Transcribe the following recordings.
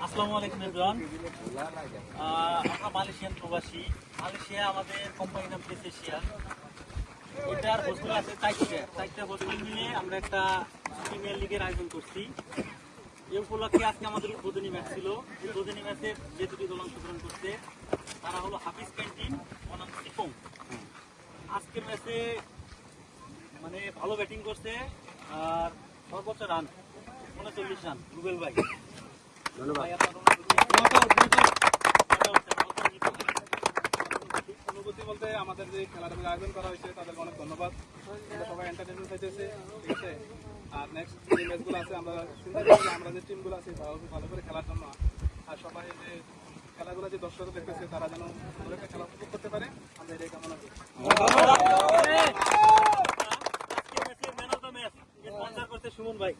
আসসালামু আলাইকুম এভরিওয়ান। আমরা মালয়েশিয়ান প্রবাসী। মালয়েশিয়া আমাদের কোম্পানি নাম এশিয়া। এটার হোস্টেল আছে চারটা হোস্টেল মিলে আমরা একটা প্রিমিয়ার লিগের আয়োজন করছি। এই উপলক্ষে আজকে আমাদের উদ্বোধনী ম্যাচ ছিল। উদ্বোধনী ম্যাচে যে দুটি দল অংশগ্রহণ করছে তারা হলো হাফিজ ক্যান্টিন বনাম সিপং। আজকের ম্যাচে মানে ভালো ব্যাটিং করছে আর সর্বোচ্চ রান 39 রান রুবেল ভাই। ধন্যবাদ। অনুভূতি বলতে আমাদের যে খেলাটা আয়োজন করা হয়েছে তাদের অনেক ধন্যবাদ। সবাই এন্টারটেনমেন্ট হইতেছে, ঠিক আছে। আর নেক্সট যে ম্যাচগুলো আছে আমরা চিন্তা করি আমরা যে টিমগুলো আছে তারা ভালো করে খেলার জন্য, আর সবাই যে খেলাগুলো যে দর্শক দেখতেছে তারা যেন ভালো একটা খেলা উপভোগ করতে পারে, আমরা এটাই কামনা করি। সুমন ভাই,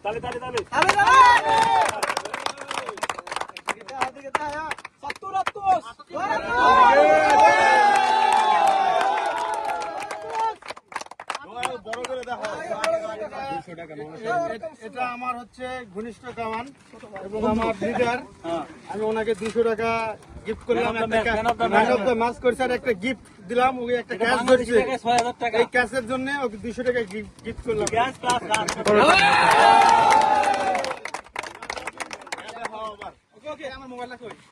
তালে তালে তালে এটা আমার হচ্ছে ঘনিষ্ঠ কামান এবং আমার লিডার। আমি ওনাকে 200 টাকা গিফট করলাম, ম্যান অফ দ্য ম্যাচ করছে, আর একটা গিফট দিলাম, ওকে একটা ক্যাশ ধরেছে। এই ক্যাশের জন্য ওকে 200 টাকা গিফট করলাম। ওকে আমার মোবাইলটা কই।